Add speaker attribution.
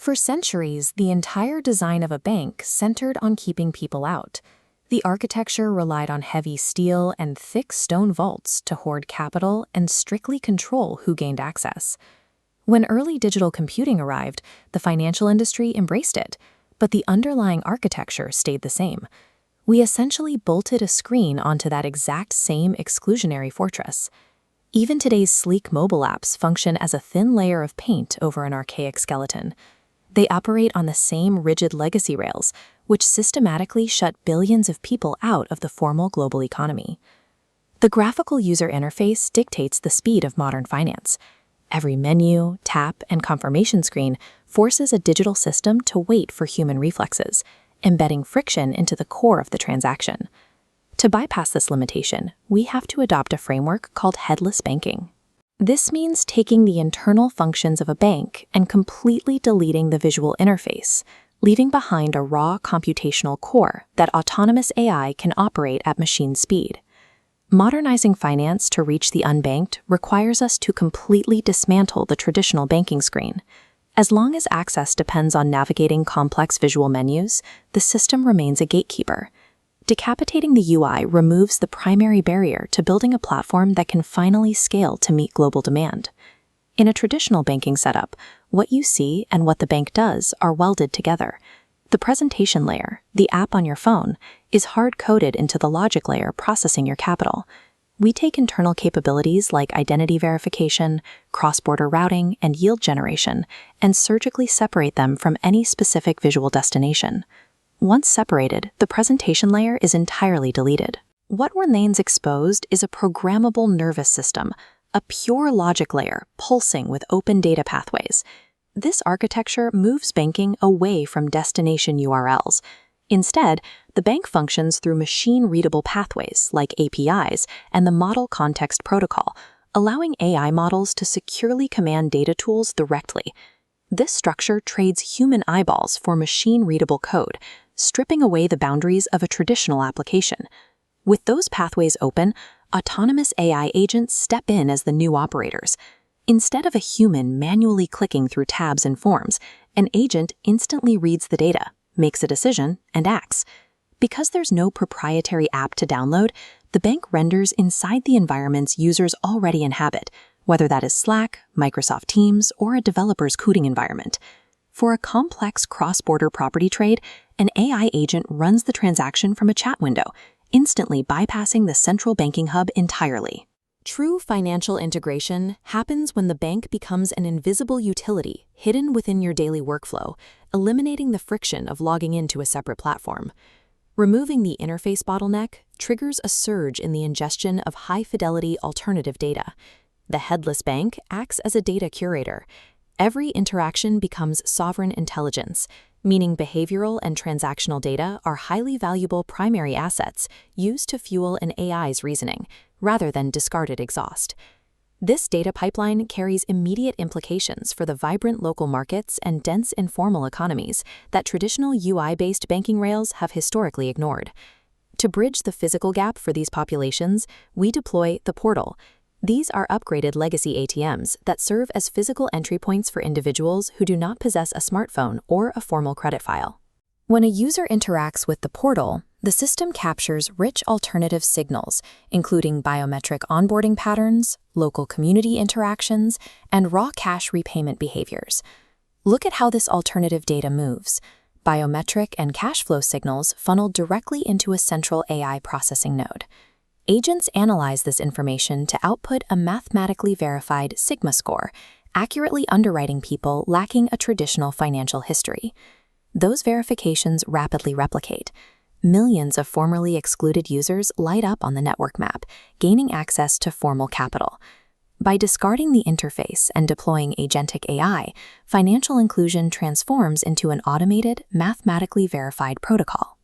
Speaker 1: For centuries, the entire design of a bank centered on keeping people out. The architecture relied on heavy steel and thick stone vaults to hoard capital and strictly control who gained access. When early digital computing arrived, the financial industry embraced it, but the underlying architecture stayed the same. We essentially bolted a screen onto that exact same exclusionary fortress. Even today's sleek mobile apps function as a thin layer of paint over an archaic skeleton. They operate on the same rigid legacy rails, which systematically shut billions of people out of the formal global economy. The graphical user interface dictates the speed of modern finance. Every menu, tap, and confirmation screen forces a digital system to wait for human reflexes, embedding friction into the core of the transaction. To bypass this limitation, we have to adopt a framework called headless banking. This means taking the internal functions of a bank and completely deleting the visual interface, leaving behind a raw computational core that autonomous AI can operate at machine speed. Modernizing finance to reach the unbanked requires us to completely dismantle the traditional banking screen. As long as access depends on navigating complex visual menus, the system remains a gatekeeper. Decapitating the UI removes the primary barrier to building a platform that can finally scale to meet global demand. In a traditional banking setup, what you see and what the bank does are welded together. The presentation layer, the app on your phone, is hard-coded into the logic layer processing your capital. We take internal capabilities like identity verification, cross-border routing, and yield generation, and surgically separate them from any specific visual destination. Once separated, the presentation layer is entirely deleted. What remains exposed is a programmable nervous system, a pure logic layer pulsing with open data pathways. This architecture moves banking away from destination URLs. Instead, the bank functions through machine-readable pathways like APIs and the Model Context Protocol, allowing AI models to securely command data tools directly. This structure trades human eyeballs for machine-readable code, stripping away the boundaries of a traditional application. With those pathways open, autonomous AI agents step in as the new operators. Instead of a human manually clicking through tabs and forms, an agent instantly reads the data, makes a decision, and acts. Because there's no proprietary app to download, the bank renders inside the environments users already inhabit, whether that is Slack, Microsoft Teams, or a developer's coding environment. For a complex cross-border property trade, an AI agent runs the transaction from a chat window, instantly bypassing the central banking hub entirely. True financial integration happens when the bank becomes an invisible utility hidden within your daily workflow, eliminating the friction of logging into a separate platform. Removing the interface bottleneck triggers a surge in the ingestion of high-fidelity alternative data. The headless bank acts as a data curator. Every interaction becomes sovereign intelligence, meaning behavioral and transactional data are highly valuable primary assets used to fuel an AI's reasoning, rather than discarded exhaust. This data pipeline carries immediate implications for the vibrant local markets and dense informal economies that traditional UI-based banking rails have historically ignored. To bridge the physical gap for these populations, we deploy the portal. These are upgraded legacy ATMs that serve as physical entry points for individuals who do not possess a smartphone or a formal credit file. When a user interacts with the portal, the system captures rich alternative signals, including biometric onboarding patterns, local community interactions, and raw cash repayment behaviors. Look at how this alternative data moves. Biometric and cash flow signals funneled directly into a central AI processing node. Agents analyze this information to output a mathematically verified Sigma score, accurately underwriting people lacking a traditional financial history. Those verifications rapidly replicate. Millions of formerly excluded users light up on the network map, gaining access to formal capital. By discarding the interface and deploying agentic AI, financial inclusion transforms into an automated, mathematically verified protocol.